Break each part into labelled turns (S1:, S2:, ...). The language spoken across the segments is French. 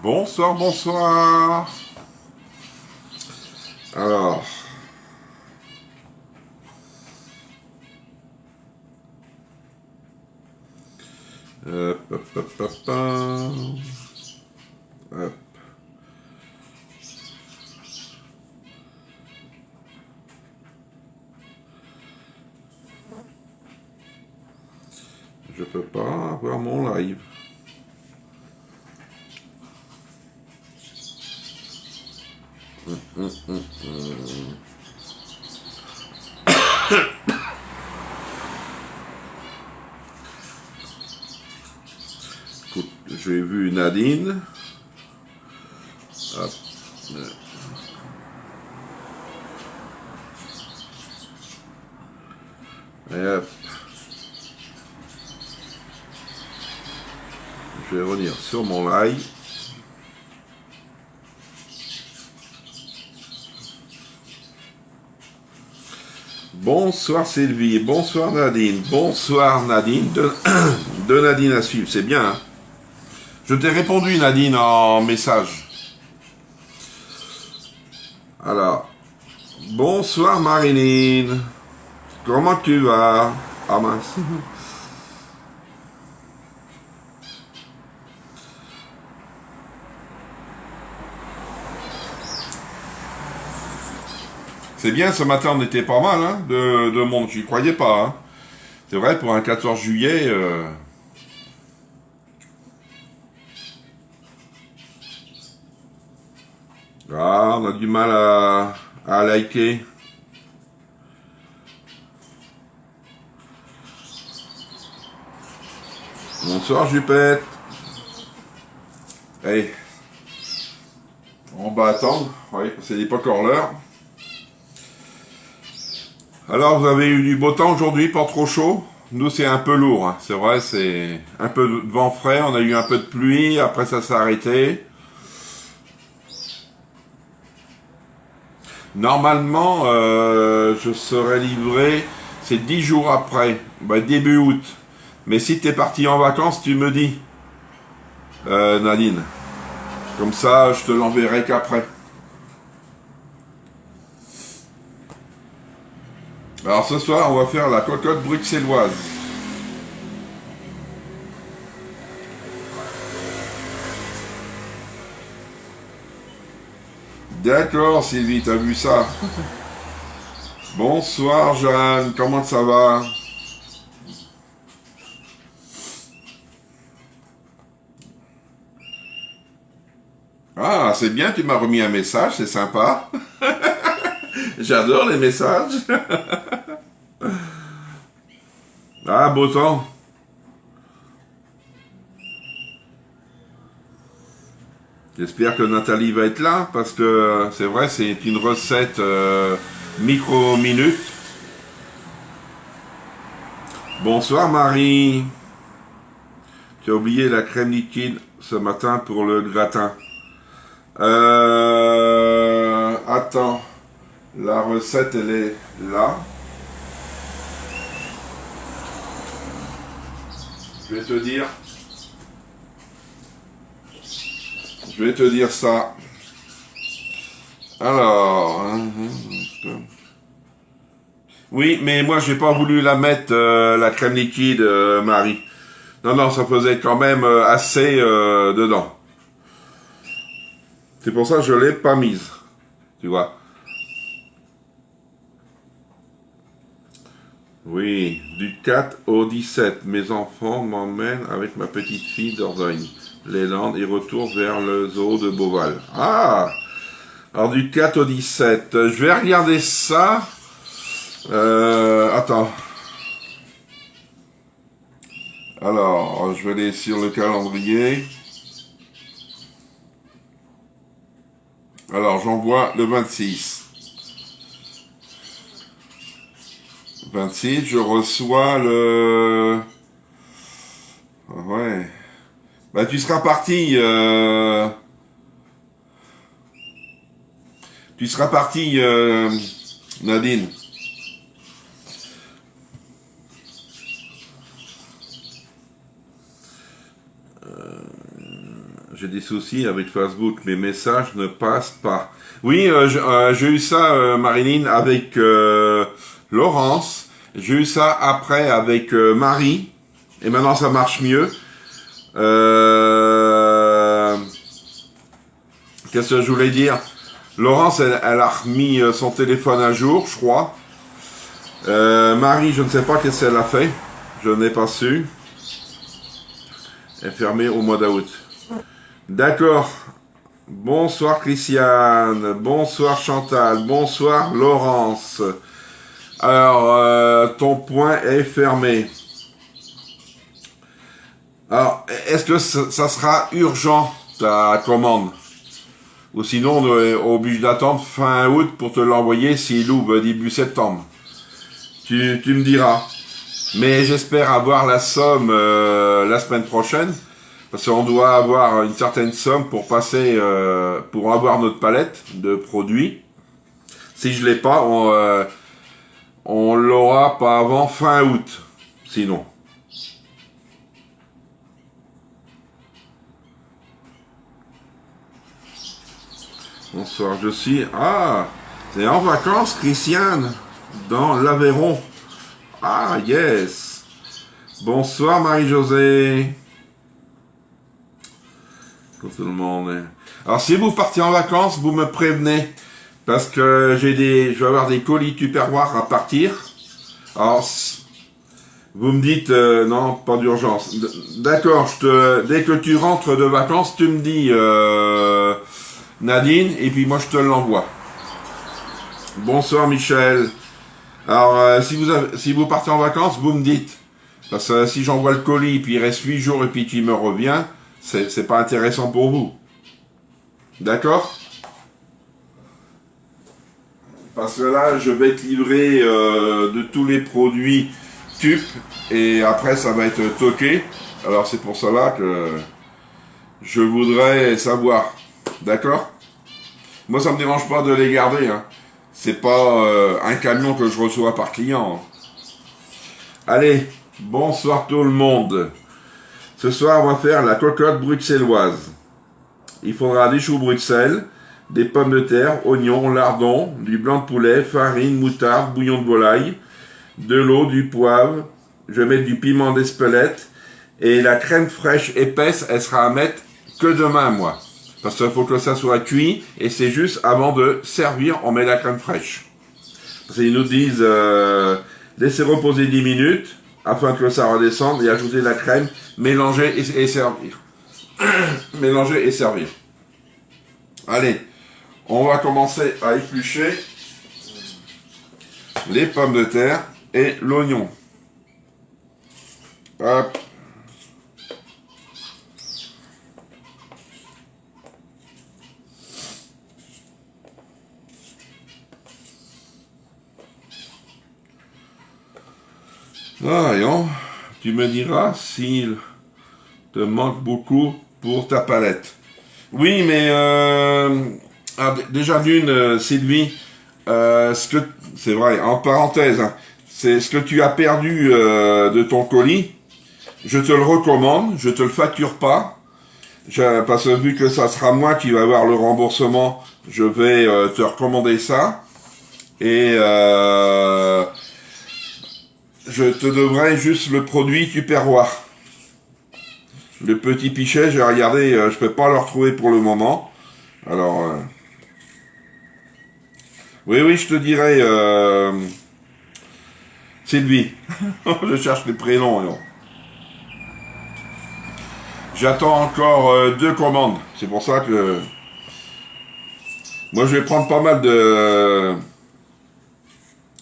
S1: Bonsoir, bonsoir. Alors, hop, hop, hop, hop, hop. Je peux pas avoir mon live. Écoute, j'ai vu Nadine. Hop. Et hop. Je vais revenir sur mon live. Bonsoir Sylvie, bonsoir Nadine, bonsoir Nadine, de Nadine à suivre, c'est bien. Hein, je t'ai répondu Nadine en message. Alors, bonsoir Marilyn, comment tu vas? Ah mince. C'est bien, ce matin on était pas mal hein, de monde, j'y croyais pas. Hein. C'est vrai, pour un 14 juillet... Ah, on a du mal à liker. Bonsoir Jupette. Allez. On va attendre, oui, c'est pas encore l'heure. Alors, vous avez eu du beau temps aujourd'hui, pas trop chaud? Nous, c'est un peu lourd, hein. C'est vrai, c'est un peu de vent frais, on a eu un peu de pluie, après ça s'est arrêté. Normalement, je serai livré, c'est 10 jours après, bah, début août. Mais si t'es parti en vacances, tu me dis, Nadine. Comme ça, je te l'enverrai qu'après. Alors ce soir, on va faire la cocotte bruxelloise. D'accord Sylvie, t'as vu ça? Bonsoir Jeanne, comment ça va? Ah, c'est bien, tu m'as remis un message, c'est sympa. J'adore les messages. Ah, beau temps. J'espère que Nathalie va être là, parce que c'est vrai, c'est une recette micro-minute. Bonsoir Marie. Tu as oublié la crème liquide ce matin pour le gratin. Attends. La recette, elle est là. Je vais te dire. Je vais te dire ça. Alors. Oui, mais moi, j'ai pas voulu la mettre, la crème liquide, Marie. Non, non, ça faisait quand même assez dedans. C'est pour ça que je l'ai pas mise. Tu vois. Oui, du 4 au 17, mes enfants m'emmènent avec ma petite fille d'Ordogne, les Landes et retour vers le zoo de Beauval. Ah! Alors du 4 au 17, je vais regarder ça. Attends. Alors, je vais aller sur le calendrier. Alors, j'envoie le 26. 26, je reçois le... Ouais. Bah, tu seras parti... Tu seras parti, Nadine. j'ai des soucis avec Facebook, mes messages ne passent pas. Oui, j'ai eu ça, Marilyn, avec Laurence. J'ai eu ça après avec Marie. Et maintenant, ça marche mieux. Qu'est-ce que je voulais dire? Laurence, elle a remis son téléphone à jour, je crois. Marie, je ne sais pas qu'est-ce qu'elle a fait. Je n'ai pas su. Elle est fermée au mois d'août. D'accord. Bonsoir Christiane. Bonsoir Chantal. Bonsoir Laurence. Alors, ton point est fermé. Alors, est-ce que ça sera urgent, ta commande? Ou sinon, on est obligé d'attendre fin août pour te l'envoyer s'il ouvre début septembre. Tu me diras. Mais j'espère avoir la somme la semaine prochaine. Parce qu'on doit avoir une certaine somme pour passer, pour avoir notre palette de produits. Si je l'ai pas, on l'aura pas avant fin août. Sinon. Bonsoir, je suis... Ah, c'est en vacances, Christiane, dans l'Aveyron. Ah, yes. Bonsoir, Marie-Josée. Tout le monde. Alors, si vous partez en vacances, vous me prévenez. Parce que je vais avoir des colis Tupperware à partir. Alors, vous me dites, non, pas d'urgence. D'accord, dès que tu rentres de vacances, tu me dis... Nadine, et puis moi je te l'envoie. Bonsoir Michel. Alors si vous partez en vacances, vous me dites. Parce que si j'envoie le colis, puis il reste 8 jours et puis qu'il me revient, c'est pas intéressant pour vous. D'accord? Parce que là, je vais te livrer de tous les produits TUP, et après ça va être toqué. Alors c'est pour cela que je voudrais savoir. D'accord? Moi, ça me dérange pas de les garder. Hein. C'est pas un camion que je reçois par client. Allez, bonsoir tout le monde. Ce soir, on va faire la cocotte bruxelloise. Il faudra des choux Bruxelles, des pommes de terre, oignons, lardons, du blanc de poulet, farine, moutarde, bouillon de volaille, de l'eau, du poivre. Je vais mettre du piment d'Espelette. Et la crème fraîche épaisse, elle sera à mettre que demain, moi. Parce qu'il faut que ça soit cuit, et c'est juste avant de servir, on met la crème fraîche. Parce qu'ils nous disent, laissez reposer 10 minutes, afin que ça redescende, et ajouter la crème, mélanger et servir. Mélanger et servir. Allez, on va commencer à éplucher les pommes de terre et l'oignon. Hop. Voyons, tu me diras s'il te manque beaucoup pour ta palette. Oui, mais déjà d'une, Sylvie, c'est vrai, en parenthèse, hein, c'est ce que tu as perdu de ton colis. Je te le recommande, je te le facture pas, parce que vu que ça sera moi qui va avoir le remboursement, je vais te recommander ça. Et je te devrais juste le produit Tupperware. Le petit pichet, j'ai regardé, je peux pas le retrouver pour le moment. Alors, oui, je te dirai, Sylvie. Je cherche les prénoms. Alors. J'attends encore 2 commandes. C'est pour ça que moi je vais prendre pas mal de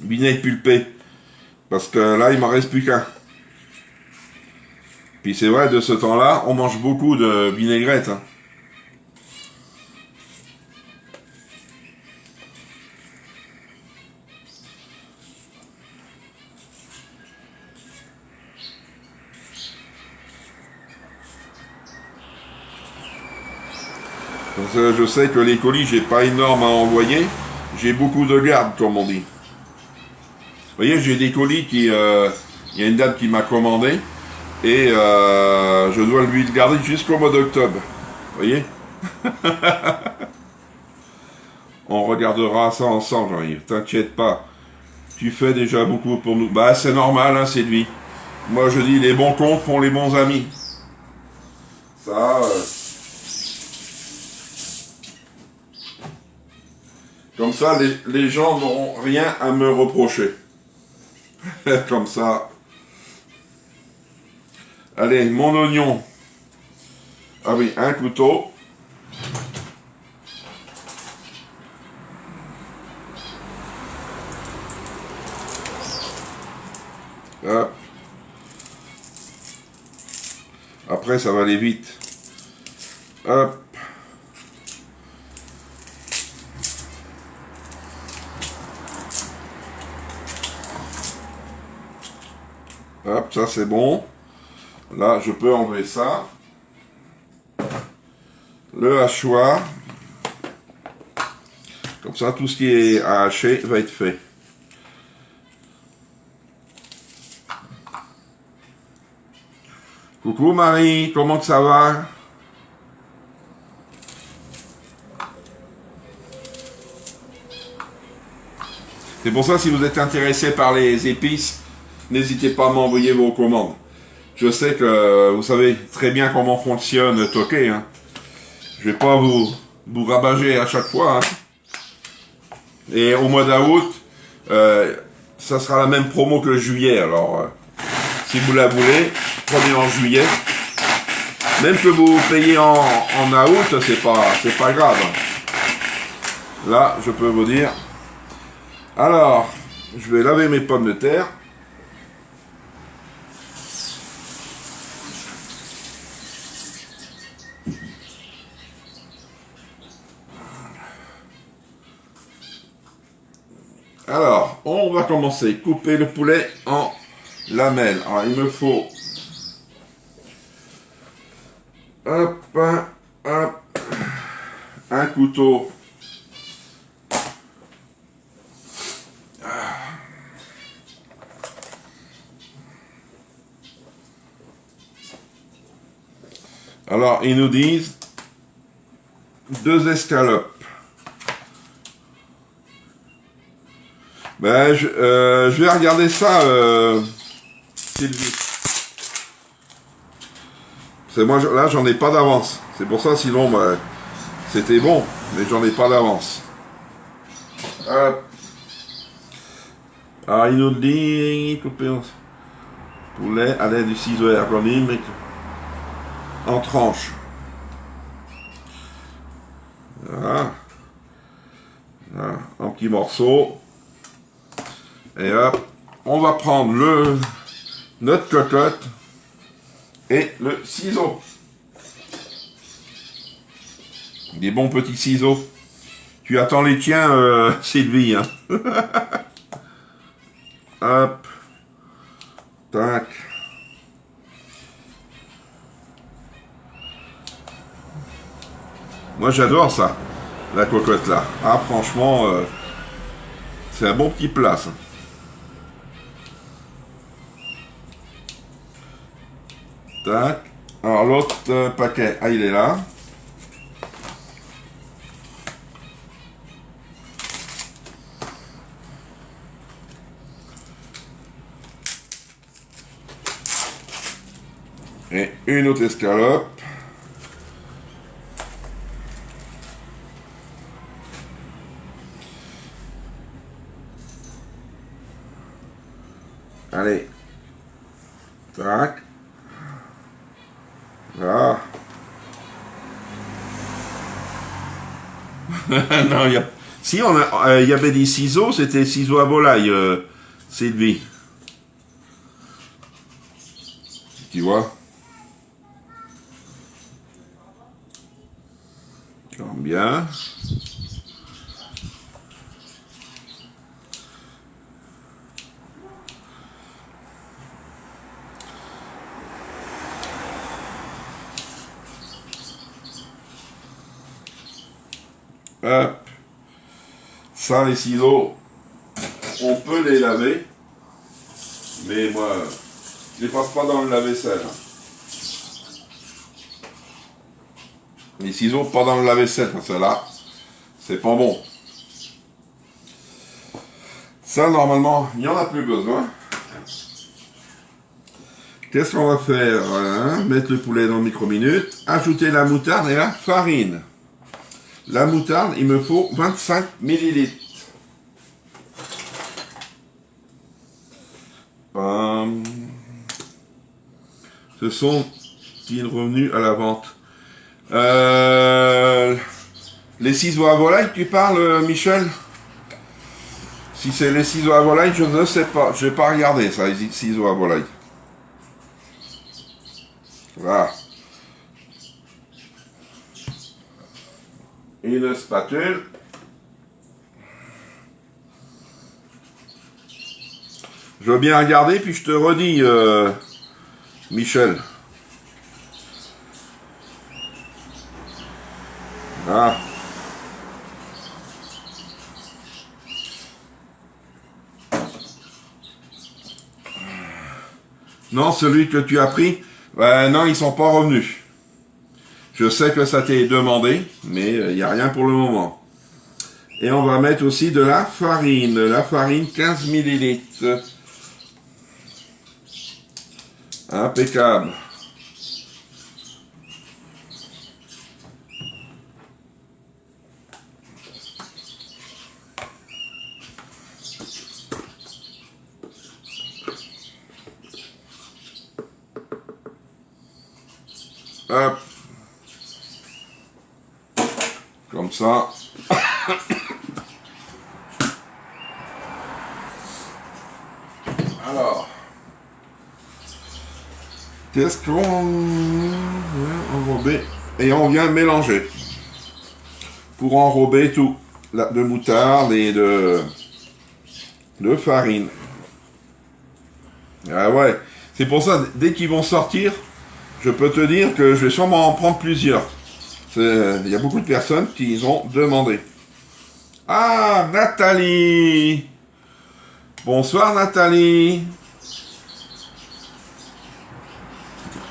S1: vinaigre pulpé. Parce que là, il m'en reste plus qu'un. Puis c'est vrai, de ce temps-là, on mange beaucoup de vinaigrette. Hein. Parce que je sais que les colis, j'ai pas énorme à envoyer. J'ai beaucoup de garde, comme on dit. Vous voyez, j'ai des colis qui... il y a une dame qui m'a commandé. Et je dois lui le garder jusqu'au mois d'octobre. voyez? On regardera ça ensemble, Jean-Yves. T'inquiète pas. Tu fais déjà beaucoup pour nous. Bah, c'est normal, hein, c'est lui. Moi, je dis, les bons comptes font les bons amis. Ça, comme ça, les gens n'auront rien à me reprocher. Comme ça. Allez, mon oignon. Ah oui, un couteau. Hop. Après, ça va aller vite. Hop. Hop, ça c'est bon. Là, je peux enlever ça. Le hachoir. Comme ça, tout ce qui est à hacher va être fait. Coucou Marie, comment que ça va? C'est pour ça, si vous êtes intéressé par les épices, n'hésitez pas à m'envoyer vos commandes. Je sais que vous savez très bien comment fonctionne Toqué. Hein. Je vais pas vous rabager à chaque fois. Hein. Et au mois d'août, ça sera la même promo que juillet. Alors, si vous la voulez, prenez en juillet. Même que vous payez en août, c'est pas grave. Là, je peux vous dire. Alors, je vais laver mes pommes de terre. Alors, on va commencer. Couper le poulet en lamelles. Alors, il me faut... Hop, hop. Un couteau. Alors, ils nous disent 2 escalopes. Ben, je vais regarder ça, Sylvie. C'est moi, là, j'en ai pas d'avance. C'est pour ça, sinon, ben, c'était bon, mais j'en ai pas d'avance. Alors, il nous dit couper poulet à l'aide du ciseau ergonomique en tranches. Voilà. Voilà. En petits morceaux. Et hop, on va prendre notre cocotte et le ciseau. Des bons petits ciseaux. Tu attends les tiens, Sylvie. Hein. Hop. Tac. Moi j'adore ça, la cocotte là. Ah franchement, c'est un bon petit plat ça. Tac. Alors l'autre paquet, ah il est là. Et une autre escalope. Allez. Tac. Là. Non, il y a... Si, il y avait des ciseaux, c'était ciseaux à volaille, Sylvie. Tu vois? Bien. Hop. Ça, les ciseaux, on peut les laver. Mais moi, je les passe pas dans le lave-vaisselle. Les ciseaux pas dans le lave-vaisselle, parce que là, c'est pas bon. Ça, normalement, il n'y en a plus besoin. Qu'est-ce qu'on va faire, hein? Mettre le poulet dans le micro-minute, ajouter la moutarde et la farine. La moutarde, il me faut 25 millilitres. Ce sont-ils revenus à la vente? Les ciseaux à volaille, tu parles, Michel? Si c'est les ciseaux à volaille, je ne sais pas. Je n'ai pas regardé ça, les ciseaux à volaille. Voilà. Une spatule. Je veux bien regarder, puis je te redis, Michel. Ah. Non, celui que tu as pris, non, ils sont pas revenus. Je sais que ça t'est demandé, mais il n'y a rien pour le moment. Et on va mettre aussi de la farine. La farine, 15 millilitres. Impeccable. Hop. Comme ça. Alors. Qu'est-ce qu'on enrober? Et on vient mélanger. Pour enrober tout. De moutarde et de farine. Ah ouais. C'est pour ça, dès qu'ils vont sortir, je peux te dire que je vais sûrement en prendre plusieurs. Il y a beaucoup de personnes qui ont demandé. Ah, Nathalie! Bonsoir, Nathalie!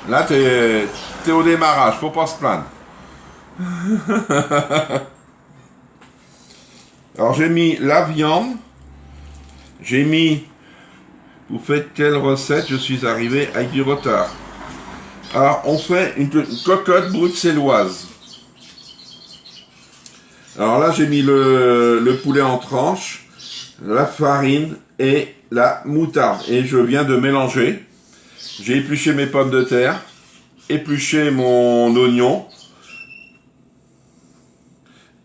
S1: Là, t'es au démarrage, faut pas se plaindre. Alors, j'ai mis la viande. J'ai mis... Vous faites quelle recette? Je suis arrivé avec du retard. Alors, on fait une cocotte bruxelloise. Alors là, j'ai mis le poulet en tranches, la farine et la moutarde. Et je viens de mélanger. J'ai épluché mes pommes de terre, épluché mon oignon.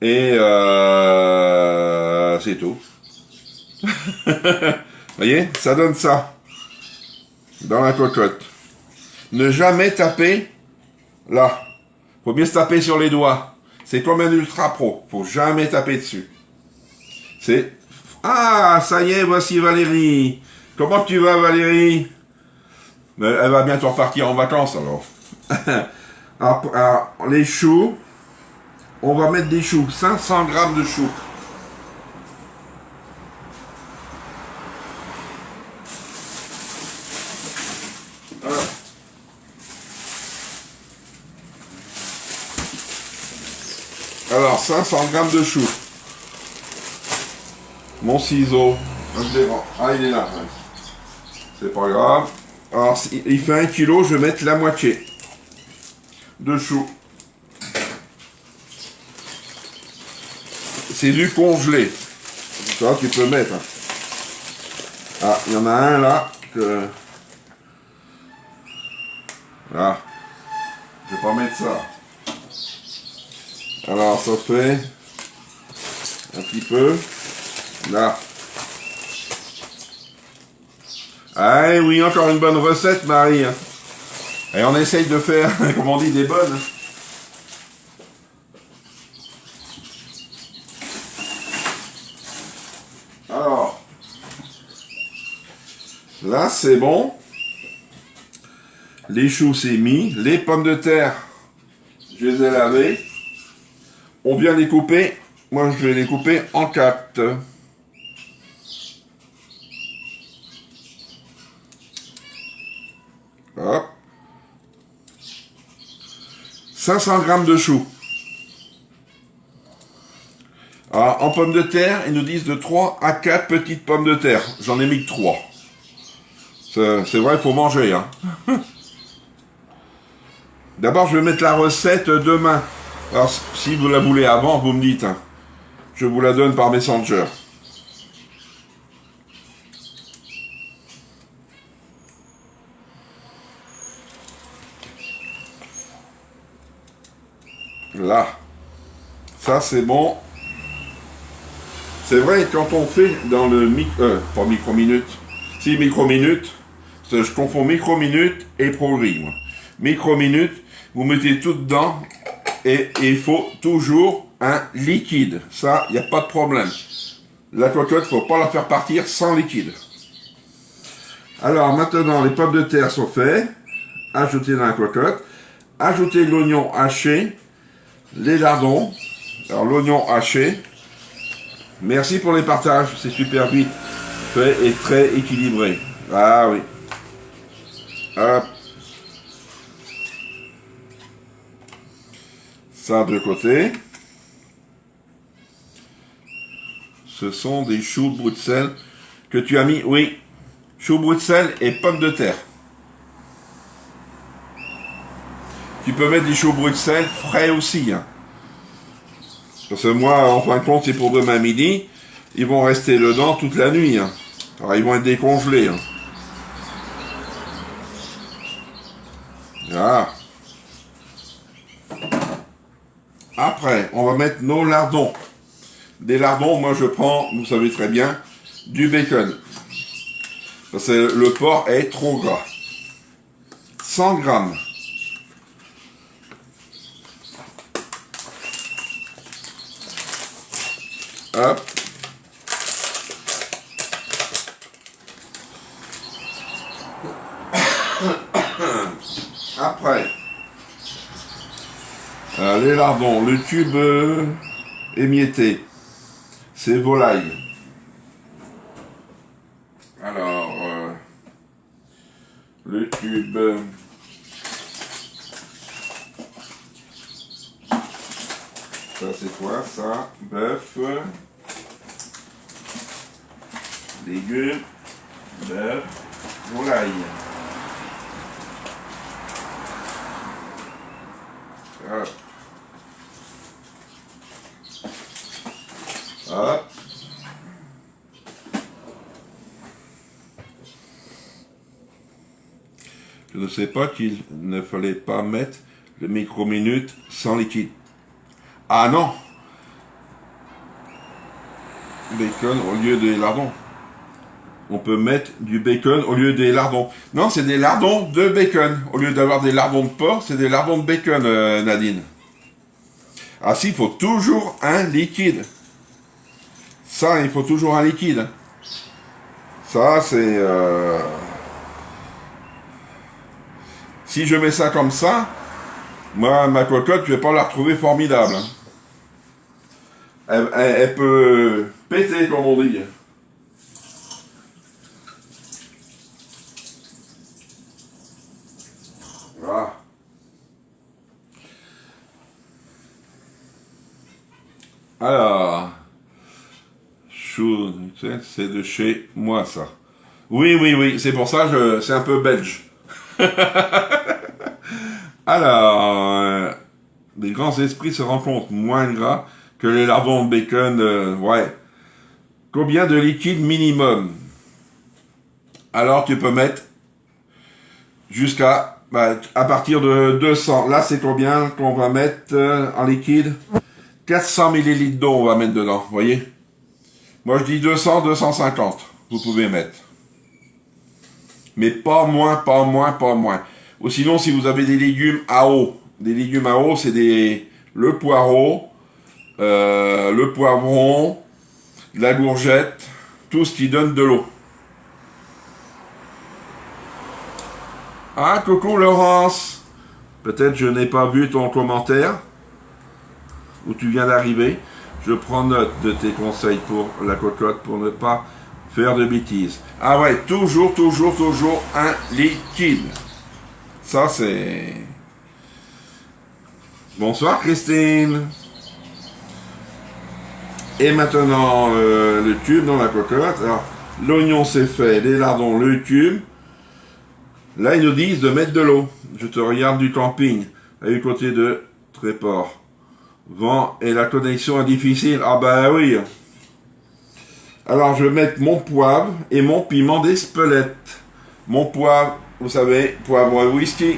S1: Et c'est tout. Voyez, ça donne ça. Dans la cocotte. Ne jamais taper là. Faut bien se taper sur les doigts. C'est comme un ultra pro. Faut jamais taper dessus. C'est... Ah, ça y est, voici Valérie. Comment tu vas, Valérie? Elle va bientôt repartir en vacances, alors. Alors, les choux. On va mettre des choux. 500 grammes de choux. Alors, 500 grammes de choux. Mon ciseau. Ah, il est là. C'est pas grave. Alors, il fait 1 kg, je vais mettre la moitié de choux. C'est du congelé. Ça, tu peux mettre. Ah, il y en a un là que... Ah, je vais pas mettre ça. Alors, ça fait un petit peu. Là. Ah oui, encore une bonne recette, Marie. Et on essaye de faire, comme on dit, des bonnes. Alors, là, c'est bon. Les choux, c'est mis. Les pommes de terre, je les ai lavées. On vient les couper. Moi, je vais les couper en 4. Hop. 500 grammes de choux. Alors, en pommes de terre, ils nous disent de 3 à 4 petites pommes de terre. J'en ai mis que 3. C'est vrai, il faut manger. Hein. D'abord, je vais mettre la recette demain. Alors, si vous la voulez avant, vous me dites. Hein. Je vous la donne par Messenger. Là. Ça, c'est bon. C'est vrai, quand on fait dans le pas micro-minute. Si, micro-minute. Je confonds micro-minute et progrès, moi. Micro-minute, vous mettez tout dedans. Et il faut toujours un liquide. Ça, il n'y a pas de problème. La cocotte, il ne faut pas la faire partir sans liquide. Alors, maintenant, les pommes de terre sont faites. Ajoutez dans la cocotte. Ajoutez l'oignon haché. Les lardons. Alors, l'oignon haché. Merci pour les partages. C'est super vite fait et très équilibré. Ah oui. Hop. Ça de côté. Ce sont des choux Bruxelles que tu as mis. Oui. Choux Bruxelles et pommes de terre. Tu peux mettre des choux Bruxelles frais aussi. Hein. Parce que moi, en fin de compte, c'est pour demain midi. Ils vont rester dedans toute la nuit. Hein. Alors, ils vont être décongelés. Hein. Voilà. Après, on va mettre nos lardons. Des lardons, moi je prends, vous savez très bien, du bacon. Parce que le porc est trop gras. 100 grammes. Hop. Après, les lardons, le tube émietté, c'est volaille. Alors, le tube, ça c'est quoi ça? Bœuf, légumes, bœuf, volaille. Hop. Hop. Je ne sais pas qu'il ne fallait pas mettre le micro-minute sans liquide. Ah non! Bacon au lieu des lardons. On peut mettre du bacon au lieu des lardons. Non, c'est des lardons de bacon. Au lieu d'avoir des lardons de porc, c'est des lardons de bacon, Nadine. Ah si, il faut toujours un liquide. Ça, il faut toujours un liquide. Ça, c'est... Si je mets ça comme ça, moi, ma cocotte, je vais pas la retrouver formidable. Hein. Elle peut péter, comme on dit. Voilà. Alors, chou, c'est de chez moi, ça. Oui, oui, oui, c'est pour ça que c'est un peu belge. Alors, les grands esprits se rencontrent, moins gras que les lardons de bacon, ouais. Combien de liquide minimum? Alors, tu peux mettre jusqu'à, à partir de 200. Là, c'est combien qu'on va mettre en liquide? 400 ml d'eau, on va mettre dedans, vous voyez? Moi, je dis 200, 250, vous pouvez mettre. Mais pas moins, pas moins, pas moins. Ou sinon, si vous avez des légumes à eau, c'est le poireau, le poivron, la courgette, tout ce qui donne de l'eau. Ah, coucou Laurence. Peut-être je n'ai pas vu ton commentaire, où tu viens d'arriver. Je prends note de tes conseils pour la cocotte, pour ne pas faire de bêtises. Ah ouais, toujours un liquide. Ça, c'est... Bonsoir, Christine. Et maintenant, le tube dans la cocotte. Alors, l'oignon c'est fait, les lardons, le tube. Là, ils nous disent de mettre de l'eau. Je te regarde du camping, à du côté de Tréport. Vent et la connexion est difficile. Ah bah oui. Alors, je vais mettre mon poivre et mon piment d'Espelette. Mon poivre, vous savez, poivre whisky.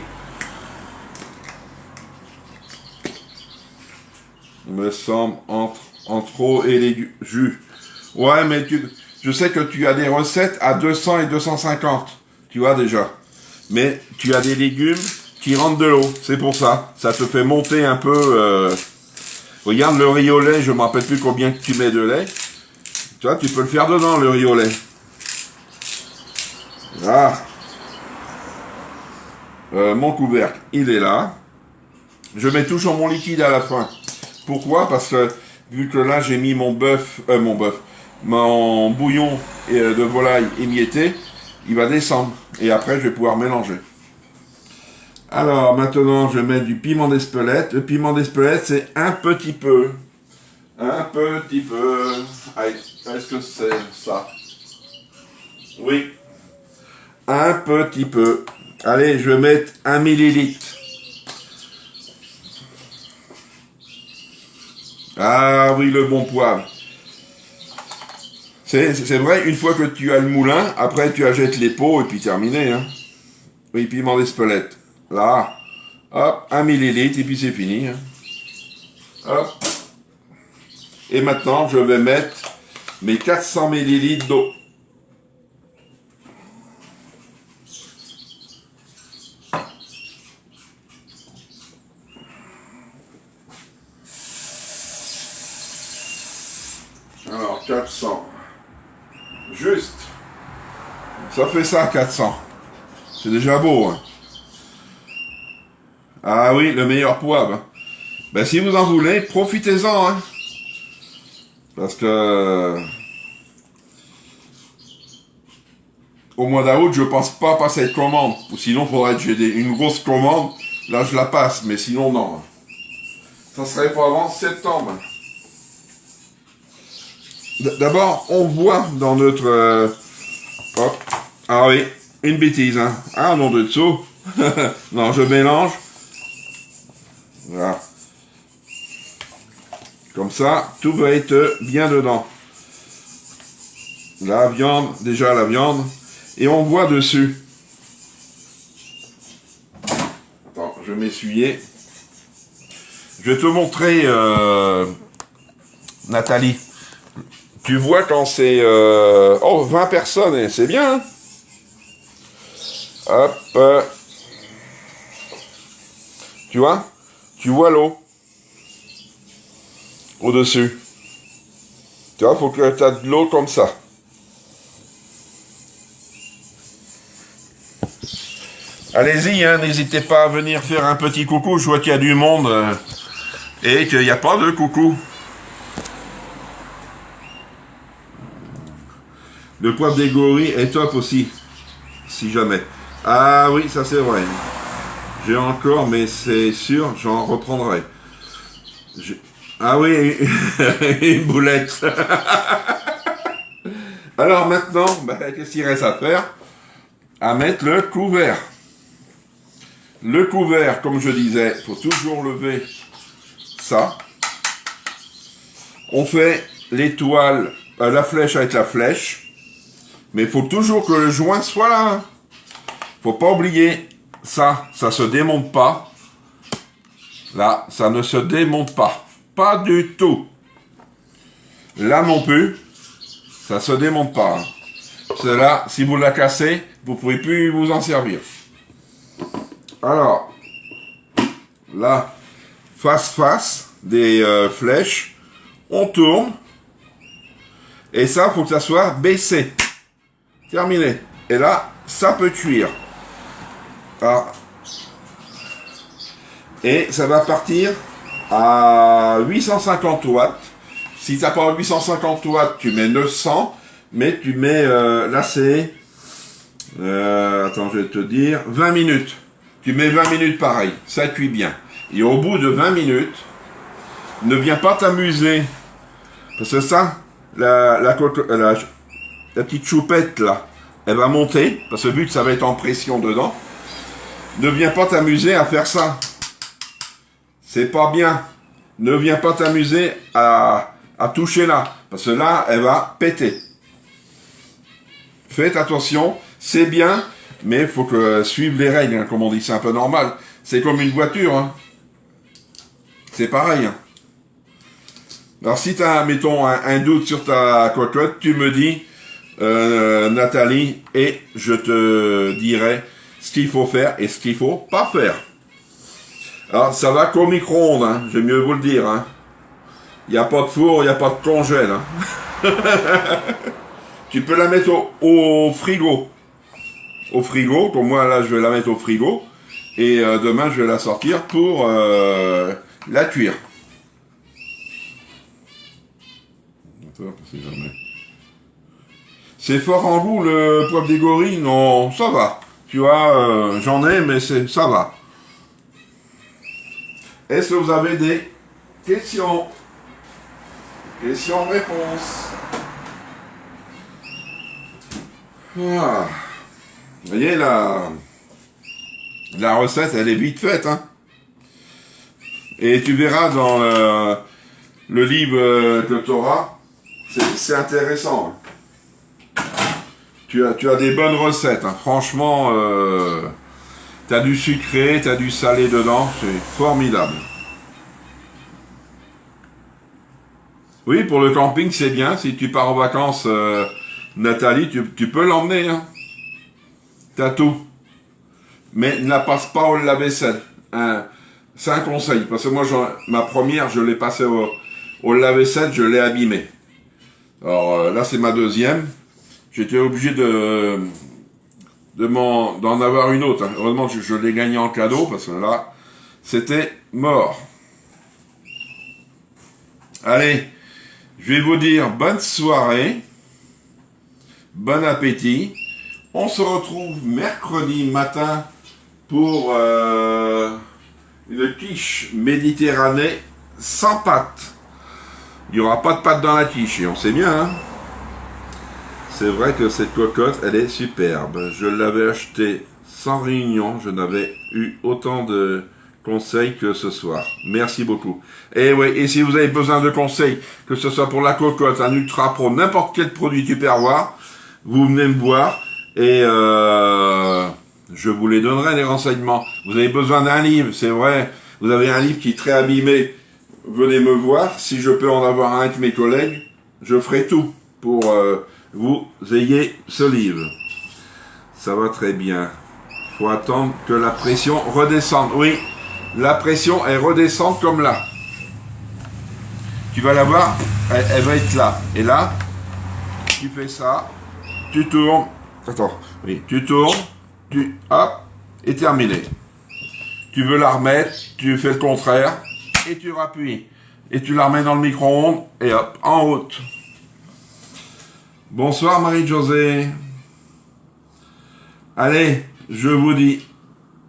S1: Il me semble entre eau et les jus. Ouais, mais je sais que tu as des recettes à 200 et 250. Tu vois déjà. Mais tu as des légumes qui rentrent de l'eau. C'est pour ça. Ça te fait monter un peu. Regarde le riz au lait. Je ne me rappelle plus combien tu mets de lait. Tu vois, tu peux le faire dedans, le riz au lait. Ah. Mon couvercle, il est là. Je mets toujours mon liquide à la fin. Pourquoi? Parce que, vu que là, j'ai mis mon bouillon de volaille émietté, il va descendre. Et après, je vais pouvoir mélanger. Alors, maintenant, je mets du piment d'Espelette. Le piment d'Espelette, c'est un petit peu. Un petit peu. Allez, est-ce que c'est ça? Oui. Un petit peu. Allez, je vais mettre 1 millilitre. Ah oui, le bon poivre. C'est vrai, une fois que tu as le moulin, après tu achètes les pots et puis terminé. Hein. Oui, piment d'Espelette. Là, hop, 1 millilitre et puis c'est fini. Hein. Hop. Et maintenant, je vais mettre mes 400 millilitres d'eau. Alors, 400. Juste. Ça fait ça, 400. C'est déjà beau. Hein. Ah oui, le meilleur poivre. Ben, si vous en voulez, profitez-en. Hein. Parce que... au mois d'août, je pense pas passer de commande. Ou sinon, il faudrait que j'ai une grosse commande. Là, je la passe. Mais sinon, non. Ça serait pas avant septembre. D'abord, on voit dans notre... hop. Ah oui, une bêtise, hein. Ah, nom de dessous. Non, je mélange. Voilà. Comme ça, tout va être bien dedans. La viande, déjà la viande. Et on voit dessus. Attends, je vais m'essuyer. Je vais te montrer, Nathalie. Tu vois quand c'est... 20 personnes, c'est bien. Hein. Hop. Tu vois? Tu vois l'eau. Au-dessus. Tu vois, faut que tu aies de l'eau comme ça. Allez-y, hein, n'hésitez pas à venir faire un petit coucou. Je vois qu'il y a du monde et qu'il n'y a pas de coucou. Le poivre des gorilles est top aussi, si jamais. Ah oui, ça c'est vrai. J'ai encore, mais c'est sûr, j'en reprendrai. Ah oui, une boulette. Alors maintenant, qu'est-ce qu'il reste à faire? À mettre le couvert. Le couvert, comme je disais, il faut toujours lever ça. On fait l'étoile, la flèche avec la flèche. Mais il faut toujours que le joint soit là. Faut pas oublier ça. Ça se démonte pas. Là, ça ne se démonte pas. Pas du tout. Là non plus. Ça se démonte pas. Cela, si vous la cassez, vous pouvez plus vous en servir. Alors, là, face des flèches, on tourne. Et ça, faut que ça soit baissé. Terminé. Et là, ça peut cuire. Ah. Et ça va partir à 850 watts. Si tu n'as pas 850 watts, tu mets 900. Mais tu mets, là c'est, attends, je vais te dire, 20 minutes. Tu mets 20 minutes pareil. Ça cuit bien. Et au bout de 20 minutes, ne viens pas t'amuser Parce que ça, la petite choupette là, elle va monter, parce que vu que ça va être en pression dedans, ne viens pas t'amuser à faire ça. C'est pas bien. Ne viens pas t'amuser à toucher là, parce que là, elle va péter. Faites attention, c'est bien, mais il faut que suivre les règles, hein, comme on dit, c'est un peu normal. C'est comme une voiture, hein. C'est pareil. Hein. Alors si tu as, mettons, un doute sur ta cocotte, tu me dis, Nathalie, et je te dirai ce qu'il faut faire et ce qu'il faut pas faire. Alors ça va qu'au micro-ondes, hein, je vais mieux vous le dire. Hein. Il n'y a pas de four, il n'y a pas de congèle. Hein. Tu peux la mettre au frigo. Au frigo, comme moi là je vais la mettre au frigo. Et demain je vais la sortir pour la cuire. C'est fort en goût le poivre des gorilles, non, ça va. Tu vois, j'en ai, mais ça va. Est-ce que vous avez des questions? Questions-réponses. Ah. Vous voyez, la recette, elle est vite faite. Hein. Et tu verras dans le livre que tu auras, c'est intéressant. Tu as des bonnes recettes. Hein. Franchement, tu as du sucré, tu as du salé dedans. C'est formidable. Oui, pour le camping, c'est bien. Si tu pars en vacances, Nathalie, tu peux l'emmener. Hein. Tu as tout. Mais ne la passe pas au lave-vaisselle. Hein. C'est un conseil. Parce que moi, ma première, je l'ai passée au lave-vaisselle, je l'ai abîmée. Alors là, c'est ma deuxième. J'étais obligé d'en avoir une autre. Hein. Heureusement, je l'ai gagnée en cadeau, parce que là, c'était mort. Allez, je vais vous dire bonne soirée, bon appétit. On se retrouve mercredi matin pour une quiche méditerranée sans pâte. Il n'y aura pas de pâte dans la quiche, et on sait bien, hein. C'est vrai que cette cocotte, elle est superbe. Je l'avais achetée sans réunion. Je n'avais eu autant de conseils que ce soir. Merci beaucoup. Et oui, et si vous avez besoin de conseils, que ce soit pour la cocotte, un Ultra Pro, n'importe quel produit Tupperware, vous venez me voir et je vous les donnerai les renseignements. Vous avez besoin d'un livre, c'est vrai. Vous avez un livre qui est très abîmé. Venez me voir. Si je peux en avoir un avec mes collègues, je ferai tout pour vous ayez ce livre. Ça va très bien. Il faut attendre que la pression redescende. Oui, la pression, elle redescend comme là. Tu vas la voir, elle va être là. Et là, tu fais ça, tu tournes. Attends, oui, tu tournes, hop, et terminé. Tu veux la remettre, tu fais le contraire, et tu rappuies. Et tu la remets dans le micro-ondes, et hop, en route. Bonsoir Marie-Josée. Allez, je vous dis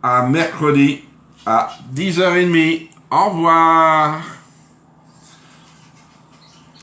S1: à mercredi à 10h30. Au revoir.